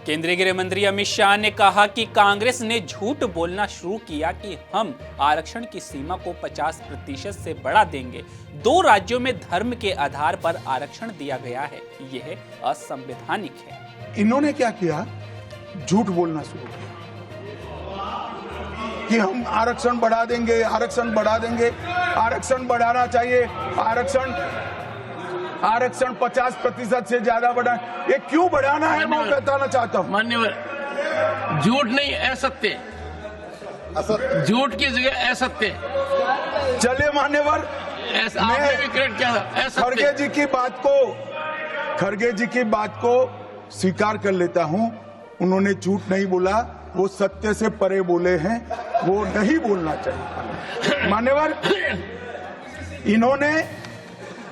केंद्रीय गृह मंत्री अमित शाह ने कहा कि कांग्रेस ने झूठ बोलना शुरू किया कि हम आरक्षण की सीमा को 50% से बढ़ा देंगे। 2 राज्यों में धर्म के आधार पर आरक्षण दिया गया है, यह असंवैधानिक है। इन्होंने क्या किया? झूठ बोलना शुरू किया कि हम आरक्षण बढ़ा देंगे, आरक्षण बढ़ा देंगे। आरक्षण बढ़ाना चाहिए। आरक्षण 50% से ज्यादा बढ़ा। ये क्यों बढ़ाना है मैं बताना चाहता हूँ। मान्यवर, झूठ नहीं, असत्य। झूठ की जगह असत्य। चलिए मान्यवर, आपने भी करेक्ट किया था। खड़गे जी की बात को स्वीकार कर लेता हूँ। उन्होंने झूठ नहीं बोला, वो सत्य से परे बोले हैं, वो नहीं बोलना चाहिए। मान्यवर, इन्होंने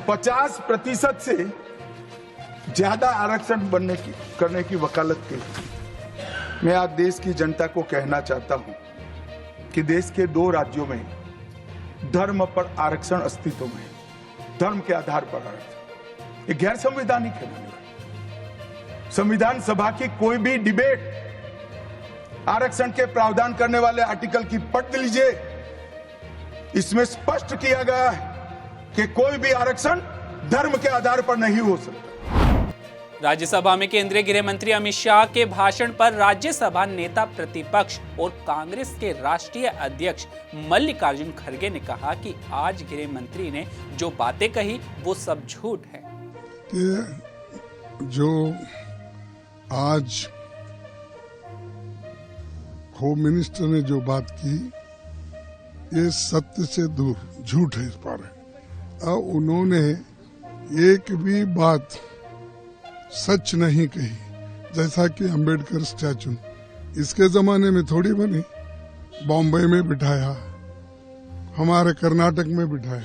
50% से ज्यादा आरक्षण करने की वकालत की। मैं आज देश की जनता को कहना चाहता हूं कि देश के 2 राज्यों में धर्म पर आरक्षण अस्तित्व में है। धर्म के आधार पर आरक्षण ये गैर संवैधानिक है। संविधान सभा की कोई भी डिबेट आरक्षण के प्रावधान करने वाले आर्टिकल की पढ़ लीजिए। इसमें स्पष्ट किया गया है कि कोई भी आरक्षण धर्म के आधार पर नहीं हो सकता। राज्यसभा में केंद्रीय गृह मंत्री अमित शाह के भाषण पर राज्यसभा नेता प्रतिपक्ष और कांग्रेस के राष्ट्रीय अध्यक्ष मल्लिकार्जुन खड़गे ने कहा कि आज गृह मंत्री ने जो बातें कही वो सब झूठ है। कि जो आज होम मिनिस्टर ने जो बात की ये सत्य से दूर झूठ है। इस पर उन्होंने एक भी बात सच नहीं कही। जैसा कि अंबेडकर स्टैचू इसके जमाने में थोड़ी बनी, बॉम्बे में बिठाया, हमारे कर्नाटक में बिठाया,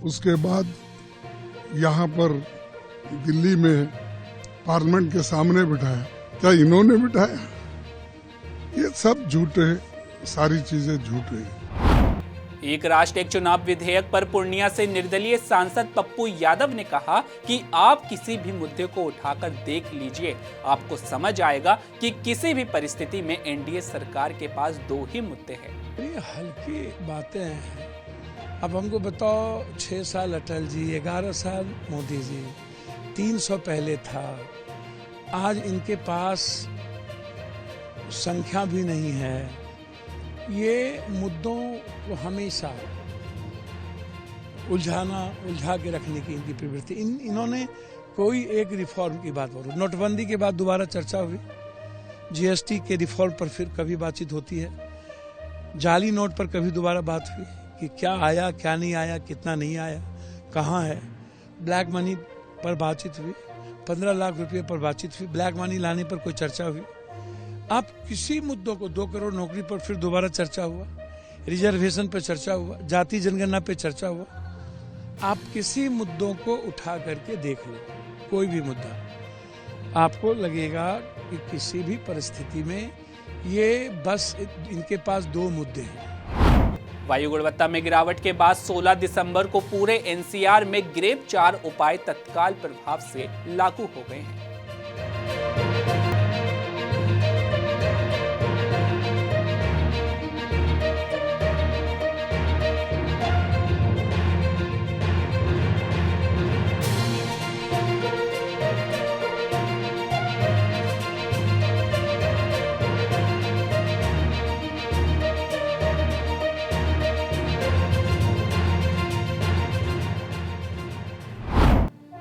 उसके बाद यहाँ पर दिल्ली में पार्लियामेंट के सामने बिठाया। क्या इन्होंने बिठाया? ये सब झूठ है, सारी चीजें झूठ है। एक राष्ट्र एक चुनाव विधेयक पर पूर्णिया से निर्दलीय सांसद पप्पू यादव ने कहा कि आप किसी भी मुद्दे को उठाकर देख लीजिए, आपको समझ आएगा कि किसी भी परिस्थिति में एनडीए सरकार के पास 2 ही मुद्दे हैं। ये हल्की बातें हैं। अब हमको बताओ, 6 साल अटल जी, 11 साल मोदी जी, 300 पहले था। आज इनके पास संख्या भी नहीं है। ये मुद्दों को हमेशा उलझा के रखने की इनकी प्रवृत्ति। इन्होंने कोई एक रिफॉर्म की बात बोलो। नोटबंदी के बाद दोबारा चर्चा हुई, जीएसटी के रिफॉर्म पर फिर कभी बातचीत होती है, जाली नोट पर कभी दोबारा बात हुई कि क्या आया, क्या नहीं आया, कितना नहीं आया, कहाँ है। ब्लैक मनी पर बातचीत हुई, 15 लाख रुपये पर बातचीत हुई, ब्लैक मनी लाने पर कोई चर्चा हुई। आप किसी मुद्दों को 2 करोड़ नौकरी पर फिर दोबारा चर्चा हुआ, रिजर्वेशन पर चर्चा हुआ, जाति जनगणना पे चर्चा हुआ। आप किसी मुद्दों को उठा करके देख लो, कोई भी मुद्दा, आपको लगेगा कि किसी भी परिस्थिति में ये बस इनके पास 2 मुद्दे हैं। वायु गुणवत्ता में गिरावट के बाद 16 दिसंबर को पूरे एनसीआर में ग्रेप 4 उपाय तत्काल प्रभाव से लागू हो गए हैं।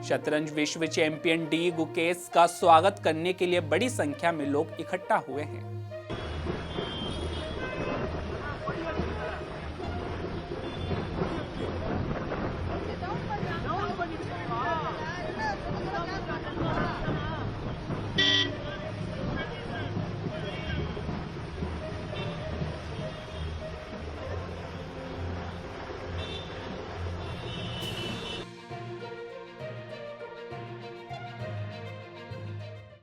शतरंज विश्व चैंपियन डी गुकेश का स्वागत करने के लिए बड़ी संख्या में लोग इकट्ठा हुए हैं।